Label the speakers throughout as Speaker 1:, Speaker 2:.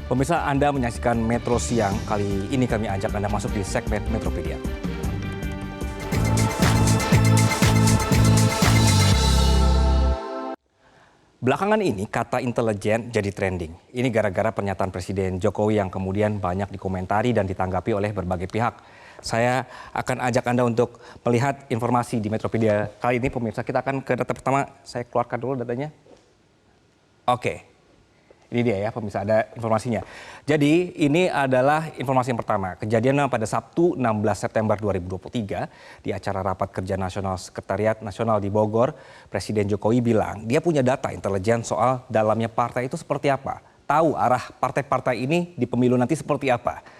Speaker 1: Pemirsa, Anda menyaksikan Metro Siang. Kali ini kami ajak Anda masuk di segmen Metropedia. Belakangan ini kata intelijen jadi trending. Ini gara-gara pernyataan Presiden Jokowi yang kemudian banyak dikomentari dan ditanggapi oleh berbagai pihak. Saya akan ajak Anda untuk melihat informasi di Metropedia kali ini, pemirsa. Kita akan ke data pertama. Saya keluarkan dulu datanya. Oke. Ini dia ya pemirsa, ada informasinya. Jadi ini adalah informasi yang pertama. Kejadian pada Sabtu 16 September 2023 di acara Rapat Kerja Nasional Sekretariat Nasional di Bogor, Presiden Jokowi bilang dia punya data intelijen soal dalamnya partai itu seperti apa. Tahu arah partai-partai ini di pemilu nanti seperti apa.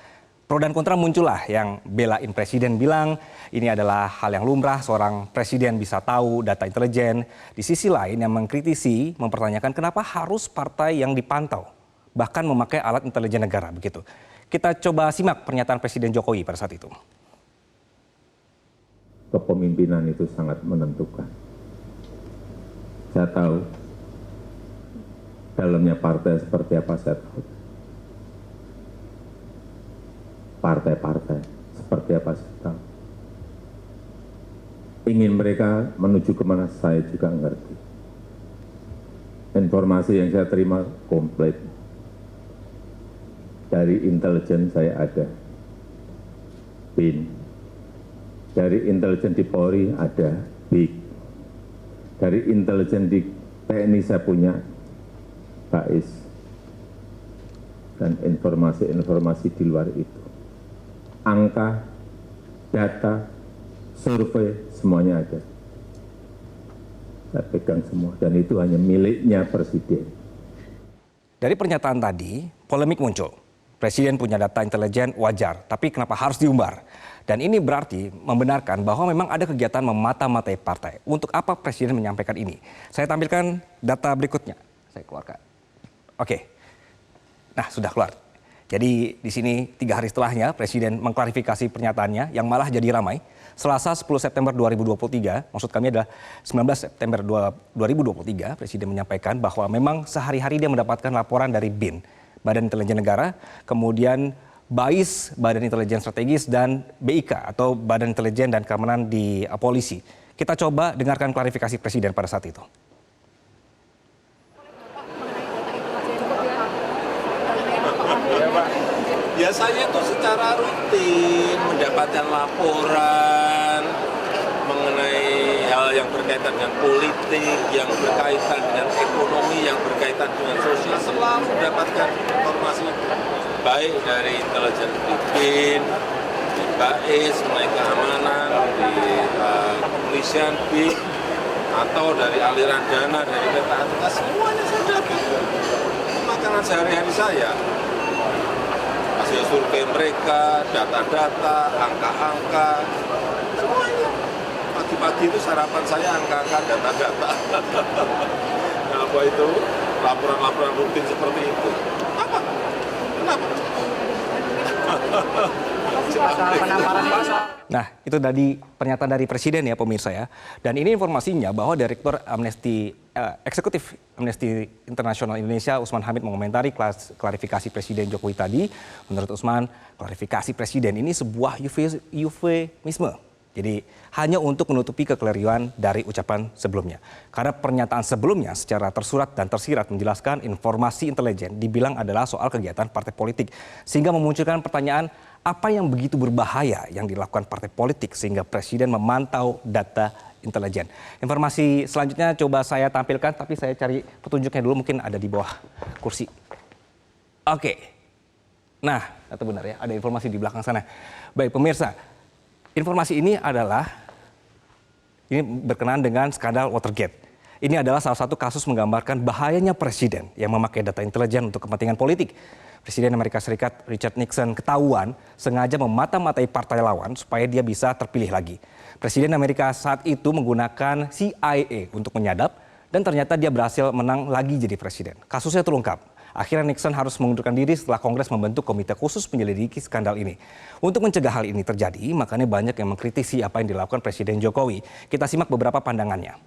Speaker 1: Pro dan kontra muncullah, yang belain presiden bilang ini adalah hal yang lumrah, seorang presiden bisa tahu data intelijen. Di sisi lain yang mengkritisi, mempertanyakan kenapa harus partai yang dipantau, bahkan memakai alat intelijen negara begitu. Kita coba simak pernyataan Presiden Jokowi pada saat itu.
Speaker 2: Kepemimpinan itu sangat menentukan. Saya tahu dalamnya partai seperti apa, saya tahu. Partai-partai seperti apa saya tahu. Ingin mereka menuju kemana saya juga ngerti. Informasi yang saya terima komplit. Dari intelijen saya ada BIN. Dari intelijen di Polri ada BIK. Dari intelijen di TNI saya punya BAIS. Dan informasi-informasi di luar itu. Angka, data, survei, semuanya ada. Saya pegang semua, dan itu hanya miliknya Presiden.
Speaker 1: Dari pernyataan tadi, polemik muncul. Presiden punya data intelijen wajar, tapi kenapa harus diumbar? Dan ini berarti membenarkan bahwa memang ada kegiatan memata-matai partai. Untuk apa Presiden menyampaikan ini? Saya tampilkan data berikutnya. Saya keluarkan. Oke. Nah, sudah keluar. Jadi di sini 3 hari setelahnya Presiden mengklarifikasi pernyataannya yang malah jadi ramai. Selasa 10 September 2023, maksud kami adalah 19 September 2023, Presiden menyampaikan bahwa memang sehari-hari dia mendapatkan laporan dari BIN, Badan Intelijen Negara, kemudian BAIS, Badan Intelijen Strategis, dan BIK atau Badan Intelijen dan Keamanan di Polisi. Kita coba dengarkan klarifikasi Presiden pada saat itu.
Speaker 3: Biasanya itu secara rutin mendapatkan laporan mengenai hal yang berkaitan dengan politik, yang berkaitan dengan ekonomi, yang berkaitan dengan sosial, selalu mendapatkan informasi baik dari intelijen di BIN, di BAIS, mengenai keamanan, di kepolisian BIK, atau dari aliran dana dari PPATK, semuanya saya dapat. Makanan sehari-hari saya. Hasil survei mereka, data-data, angka-angka, semuanya. Pagi-pagi itu sarapan saya angka-angka, data-data. Apa itu? Laporan-laporan rutin seperti itu. Apa? Kenapa?
Speaker 1: Nah, itu tadi pernyataan dari Presiden ya pemirsa ya. Dan ini informasinya bahwa Direktur Eksekutif Amnesty International Indonesia, Usman Hamid, mengomentari klarifikasi Presiden Jokowi tadi. Menurut Usman, klarifikasi Presiden ini sebuah eufemisme. Jadi hanya untuk menutupi kekeliruan dari ucapan sebelumnya. Karena pernyataan sebelumnya secara tersurat dan tersirat menjelaskan informasi intelijen dibilang adalah soal kegiatan partai politik. Sehingga memunculkan pertanyaan, apa yang begitu berbahaya yang dilakukan partai politik sehingga Presiden memantau data intelijen. Informasi selanjutnya coba saya tampilkan, tapi saya cari petunjuknya dulu, mungkin ada di bawah kursi. Oke. Nah, itu benar ya, ada informasi di belakang sana. Baik pemirsa, informasi ini berkenaan dengan skandal Watergate. Ini adalah salah satu kasus menggambarkan bahayanya Presiden yang memakai data intelijen untuk kepentingan politik. Presiden Amerika Serikat Richard Nixon ketahuan sengaja memata-matai partai lawan supaya dia bisa terpilih lagi. Presiden Amerika saat itu menggunakan CIA untuk menyadap dan ternyata dia berhasil menang lagi jadi presiden. Kasusnya terungkap. Akhirnya Nixon harus mengundurkan diri setelah Kongres membentuk komite khusus menyelidiki skandal ini. Untuk mencegah hal ini terjadi, makanya banyak yang mengkritisi apa yang dilakukan Presiden Jokowi. Kita simak beberapa pandangannya.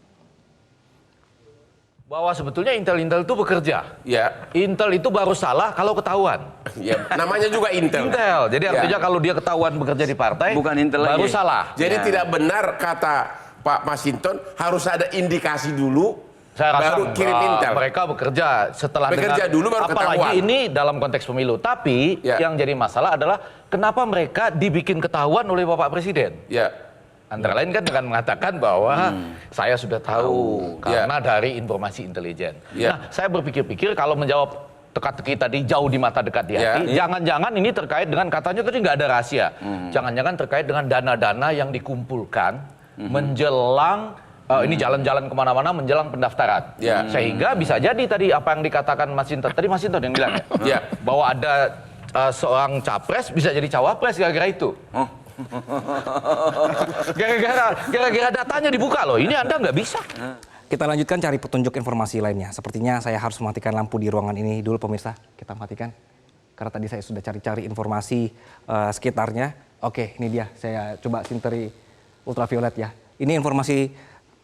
Speaker 4: Bahwa sebetulnya Intel itu bekerja.
Speaker 5: Ya,
Speaker 4: Intel itu baru salah kalau ketahuan.
Speaker 5: ya, namanya juga Intel.
Speaker 4: Jadi artinya kalau dia ketahuan bekerja di partai,
Speaker 6: Bukan Intel
Speaker 4: baru
Speaker 6: lagi.
Speaker 4: salah.
Speaker 5: Jadi tidak benar kata Pak Masinton harus ada indikasi dulu,
Speaker 4: Saya rasa
Speaker 5: baru kirim Intel.
Speaker 4: mereka bekerja setelah
Speaker 5: Bekerja dulu baru
Speaker 4: apalagi
Speaker 5: ketahuan.
Speaker 4: ini dalam konteks pemilu. Tapi
Speaker 5: Ya.
Speaker 4: yang jadi masalah adalah kenapa mereka dibikin ketahuan oleh Bapak Presiden.
Speaker 5: Ya,
Speaker 4: Antara lain kan dengan mengatakan bahwa saya sudah tahu karena
Speaker 5: Ya.
Speaker 4: dari informasi intelijen.
Speaker 5: Ya.
Speaker 4: Nah, saya berpikir-pikir kalau menjawab teka-teki tadi jauh di mata dekat di hati, jangan-jangan ini terkait dengan katanya tadi nggak ada rahasia. Jangan-jangan terkait dengan dana-dana yang dikumpulkan menjelang ini jalan-jalan kemana-mana menjelang pendaftaran.
Speaker 5: Ya.
Speaker 4: Sehingga bisa jadi tadi apa yang dikatakan Mas Sinton tadi, Mas Sinton yang bilang
Speaker 5: Ya.
Speaker 4: bahwa ada seorang capres bisa jadi cawapres gara-gara itu. Gara-gara datanya dibuka loh. Ini Anda nggak bisa.
Speaker 1: Kita lanjutkan cari petunjuk informasi lainnya. Sepertinya saya harus mematikan lampu di ruangan ini dulu pemirsa. Kita matikan. Karena tadi saya sudah cari-cari informasi sekitarnya. Oke, ini dia. Saya coba sinteri ultraviolet ya. Ini informasi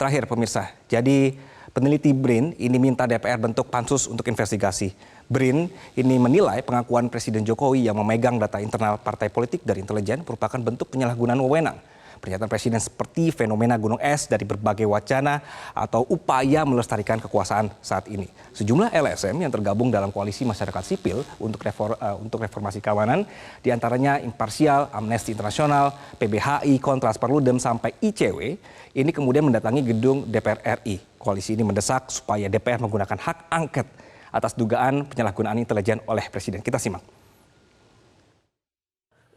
Speaker 1: terakhir pemirsa. Jadi peneliti BRIN ini minta DPR bentuk pansus untuk investigasi. BRIN ini menilai pengakuan Presiden Jokowi yang memegang data internal partai politik dari intelijen merupakan bentuk penyalahgunaan wewenang. Pernyataan Presiden seperti fenomena gunung es dari berbagai wacana atau upaya melestarikan kekuasaan saat ini. Sejumlah LSM yang tergabung dalam koalisi masyarakat sipil untuk reformasi keamanan, diantaranya Imparsial, Amnesty International, PBHI, Kontras Perludem, sampai ICW, ini kemudian mendatangi gedung DPR RI. Koalisi ini mendesak supaya DPR menggunakan hak angket atas dugaan penyalahgunaan intelijen oleh Presiden. Kita simak.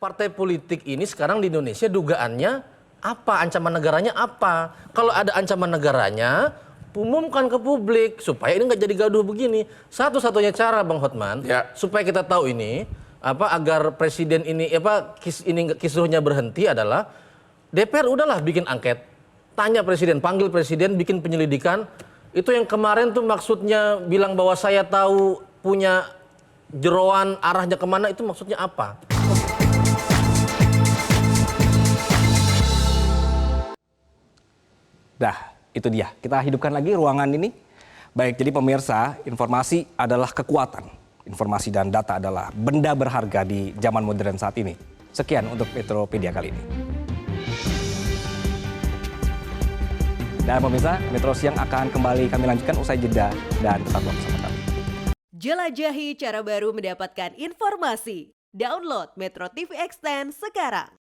Speaker 7: Partai politik ini sekarang di Indonesia dugaannya apa? Ancaman negaranya apa? Kalau ada ancaman negaranya, umumkan ke publik supaya ini nggak jadi gaduh begini. Satu-satunya cara Bang Hotman supaya kita tahu ini agar presiden ini kisruhnya berhenti adalah DPR udahlah bikin angket, tanya presiden, panggil presiden, bikin penyelidikan. Itu yang kemarin tuh maksudnya bilang bahwa saya tahu punya jeroan arahnya kemana, itu maksudnya apa?
Speaker 1: Dah, itu dia. Kita hidupkan lagi ruangan ini. Baik, jadi pemirsa, informasi adalah kekuatan. Informasi dan data adalah benda berharga di zaman modern saat ini. Sekian untuk Metropedia kali ini. Dan pemirsa, Metro Siang akan kembali kami lanjutkan usai jeda dan tetap bersama kami.
Speaker 8: Jelajahi cara baru mendapatkan informasi. Download Metro TV Extend sekarang.